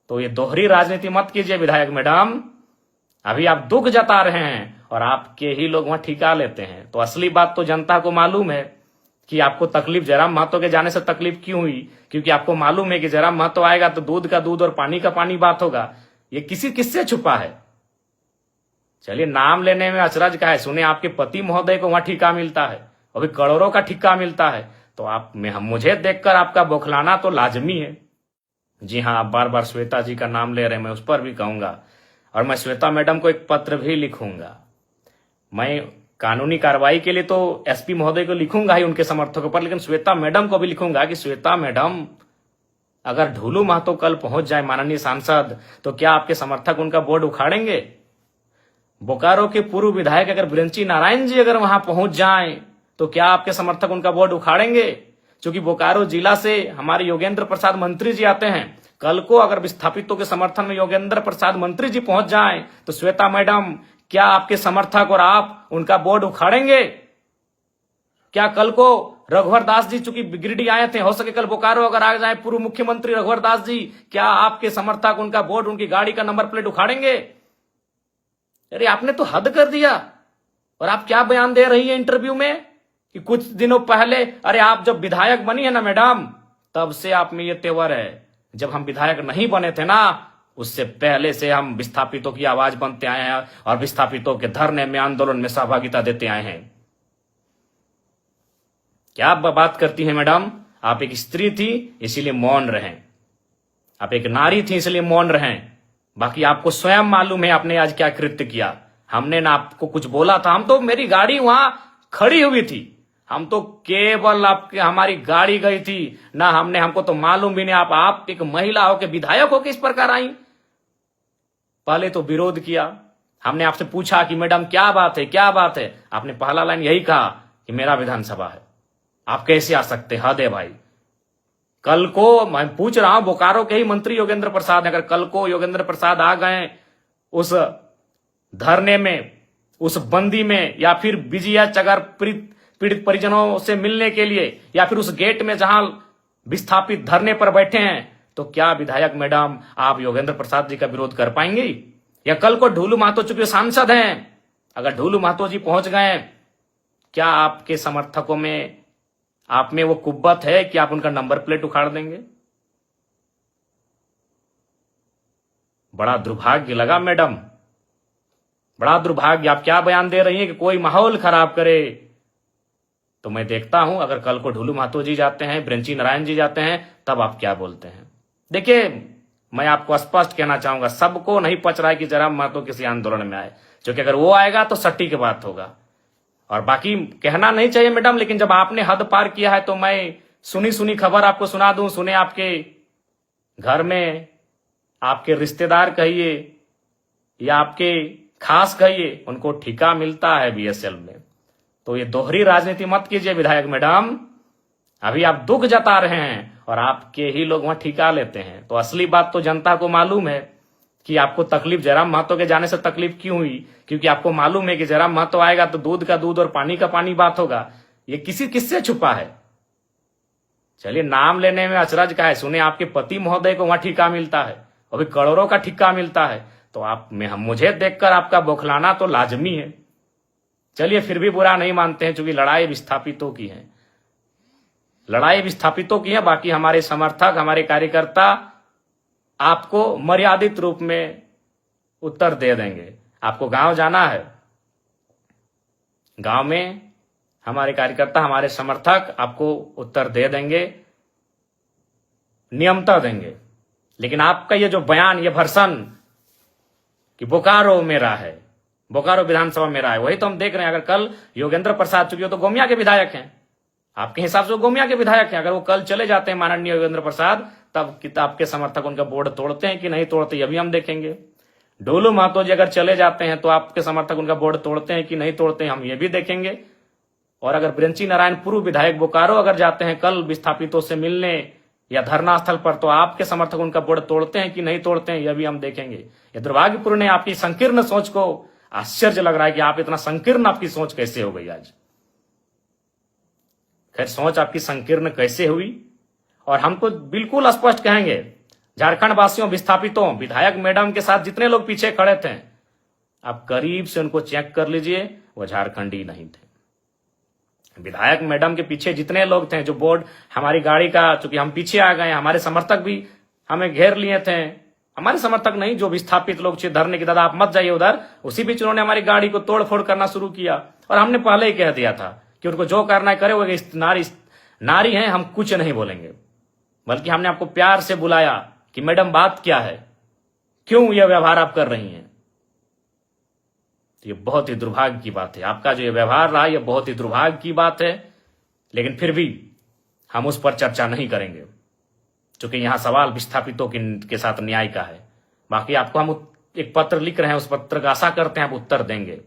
तो ये दोहरी राजनीति मत कीजिए विधायक मैडम। अभी आप दुख जता रहे हैं और आपके ही लोग वहां ठिका लेते हैं। तो असली बात तो जनता को मालूम है कि आपको तकलीफ जयराम महतो के जाने से तकलीफ क्यों हुई, क्योंकि आपको मालूम है कि जयराम महतो आएगा तो दूध का दूध और पानी का पानी बात होगा। ये किससे छुपा है? चलिए, नाम लेने में अचरज का है। सुने आपके पति महोदय को वहां ठिका मिलता है, अभी करोड़ों का ठिका मिलता है। तो आप मुझे देखकर आपका बौखलाना तो लाजमी है। जी हाँ, आप बार बार श्वेता जी का नाम ले रहे हैं, मैं उस पर भी कहूंगा और मैं श्वेता मैडम को एक पत्र भी लिखूंगा। मैं कानूनी कार्रवाई के लिए तो एसपी महोदय को लिखूंगा ही उनके समर्थकों पर, लेकिन श्वेता मैडम को भी लिखूंगा कि श्वेता मैडम, अगर ढूलू महतो कल पहुंच जाए माननीय सांसद, तो क्या आपके समर्थक उनका बोर्ड उखाड़ेंगे? बोकारो के पूर्व विधायक अगर ब्रंची नारायण जी अगर वहां पहुंच जाएं, तो क्या आपके समर्थक उनका बोर्ड उखाड़ेंगे? क्योंकि बोकारो जिला से हमारे योगेंद्र प्रसाद मंत्री जी आते हैं। कल को अगर विस्थापितों के समर्थन में योगेंद्र प्रसाद मंत्री जी पहुंच जाएं, तो श्वेता मैडम, क्या आपके समर्थक और आप उनका बोर्ड उखाड़ेंगे? क्या कल को रघुवर दास जी चूंकि गिरिडीह आए थे, हो सके कल बोकारो अगर आ जाए पूर्व मुख्यमंत्री रघुवर दास जी, क्या आपके समर्थक उनका बोर्ड, उनकी गाड़ी का नंबर प्लेट उखाड़ेंगे? अरे आपने तो हद कर दिया। और आप क्या बयान दे रही है इंटरव्यू में कि कुछ दिनों पहले, अरे आप जब विधायक बनी है ना मैडम, तब से आप में ये तेवर है। जब हम विधायक नहीं बने थे ना, उससे पहले से हम विस्थापितों की आवाज बनते आए हैं और विस्थापितों के धरने में, आंदोलन में सहभागिता देते आए हैं। क्या बात करती हैं मैडम? आप एक स्त्री थी इसीलिए मौन रहें, आप एक नारी थी इसलिए मौन रहें। बाकी आपको स्वयं मालूम है आपने आज क्या कृत्य किया। हमने ना आपको कुछ बोला था, हम तो, मेरी गाड़ी वहां खड़ी हुई थी, हम तो केवल आपके, हमारी गाड़ी गई थी ना, हमको तो मालूम भी नहीं आप एक महिला हो के विधायक हो के इस प्रकार आई। पहले तो विरोध किया, हमने आपसे पूछा कि मैडम क्या बात है, क्या बात है? आपने पहला लाइन यही कहा कि मेरा विधानसभा है, आप कैसे आ सकते? हद है भाई। कल को मैं पूछ रहा हूं, बोकारो के ही मंत्री योगेंद्र प्रसाद, अगर कल को योगेंद्र प्रसाद आ गए उस धरने में, उस बंदी में, या फिर बीजीएच अगर पीड़ित परिजनों से मिलने के लिए, या फिर उस गेट में जहां विस्थापित धरने पर बैठे हैं, तो क्या विधायक मैडम आप योगेंद्र प्रसाद जी का विरोध कर पाएंगे? या कल को ढूलू महतो चूंकि सांसद हैं, अगर ढूलू महतो जी पहुंच गए, क्या आपके समर्थकों में, आप में वो कुव्वत है कि आप उनका नंबर प्लेट उखाड़ देंगे? बड़ा दुर्भाग्य लगा मैडम, बड़ा दुर्भाग्य। आप क्या बयान दे रही हैं कि कोई माहौल खराब करे? तो मैं देखता हूं अगर कल को ढूलू महतो जी जाते हैं, ब्रंची नारायण जी जाते हैं, तब आप क्या बोलते हैं। देखिए, मैं आपको स्पष्ट कहना चाहूंगा, सबको नहीं पच रहा है कि जयराम महतो किसी आंदोलन में आए, क्योंकि अगर वो आएगा तो सट्टी की बात होगा। और बाकी कहना नहीं चाहिए मैडम, लेकिन जब आपने हद पार किया है तो मैं सुनी खबर आपको सुना दूं। सुने आपके घर में आपके रिश्तेदार कहिए या आपके खास कहिए, उनको ठिका मिलता है बीएसएल में। तो ये दोहरी राजनीति मत कीजिए विधायक मैडम। अभी आप दुख जता रहे हैं और आपके ही लोग वहां ठिका लेते हैं। तो असली बात तो जनता को मालूम है कि आपको तकलीफ जयराम महतो के जाने से तकलीफ क्यों हुई, क्योंकि आपको मालूम है कि जयराम महतो आएगा तो दूध का दूध और पानी का पानी बात होगा। ये किससे छुपा है? चलिए, नाम लेने में अचरज का है। सुने आपके पति महोदय को वहां ठिका मिलता है, अभी करोड़ों का ठिका मिलता है। तो आप मुझे देखकर आपका बौखलाना तो लाजमी है। चलिए, फिर भी बुरा नहीं मानते हैं, क्योंकि लड़ाई विस्थापितों की है, लड़ाई विस्थापितों की है। बाकी हमारे समर्थक, हमारे कार्यकर्ता आपको मर्यादित रूप में उत्तर दे देंगे। आपको गांव जाना है, गांव में हमारे कार्यकर्ता, हमारे समर्थक आपको उत्तर दे देंगे, नियमता देंगे। लेकिन आपका ये जो बयान, ये भर्सन कि बोकारो मेरा है, बोकारो विधानसभा मेरा है, वही तो हम देख रहे हैं। अगर कल योगेंद्र प्रसाद, चूंकि वो तो गोमिया के विधायक हैं, आपके हिसाब से वो गोमिया के विधायक हैं, अगर वो कल चले जाते हैं माननीय योगेंद्र प्रसाद, तब किताब के समर्थक उनका बोर्ड तोड़ते हैं कि नहीं तोड़ते, ये भी हम देखेंगे। ढोलू महतो जी अगर चले जाते हैं तो आपके समर्थक उनका बोर्ड तोड़ते हैं कि नहीं तोड़ते हैं, हम ये भी देखेंगे। और अगर ब्रंची नारायण पूर्व विधायक बोकारो अगर जाते हैं कल विस्थापितों से मिलने या धरना स्थल पर, तो आपके समर्थक उनका बोर्ड तोड़ते हैं कि नहीं तोड़ते हैं, यह भी हम देखेंगे। ये दुर्भाग्यपूर्ण है, आपकी संकीर्ण सोच को आश्चर्य लग रहा है कि आप इतना संकीर्ण, आपकी सोच कैसे हो गई आज। खैर, सोच आपकी संकीर्ण कैसे हुई, और हम तो बिल्कुल स्पष्ट कहेंगे, झारखंड वासियों, विस्थापितों, विधायक मैडम के साथ जितने लोग पीछे खड़े थे, आप करीब से उनको चेक कर लीजिए, वो झारखंडी नहीं थे। विधायक मैडम के पीछे जितने लोग थे, जो बोर्ड हमारी गाड़ी का, चूंकि हम पीछे आ गए, हमारे समर्थक भी हमें घेर लिए थे, हमारे समर्थक नहीं, जो विस्थापित लोग थे धरने की, दादा आप मत जाइए उधर, उसी बीच उन्होंने हमारी गाड़ी को तोड़ फोड़ करना शुरू किया। और हमने पहले ही कह दिया था कि उनको जो करना है करे, वो नारी हैं, हम कुछ नहीं बोलेंगे। बल्कि हमने आपको प्यार से बुलाया कि मैडम बात क्या है, क्यों यह व्यवहार आप कर रही हैं। तो ये बहुत ही दुर्भाग्य की बात है, आपका जो ये व्यवहार रहा, यह बहुत ही दुर्भाग्य की बात है। लेकिन फिर भी हम उस पर चर्चा नहीं करेंगे, क्योंकि यहां सवाल विस्थापितों के साथ न्याय का है। बाकी आपको हम एक पत्र लिख रहे हैं, उस पत्र का आशा करते हैं आप उत्तर देंगे।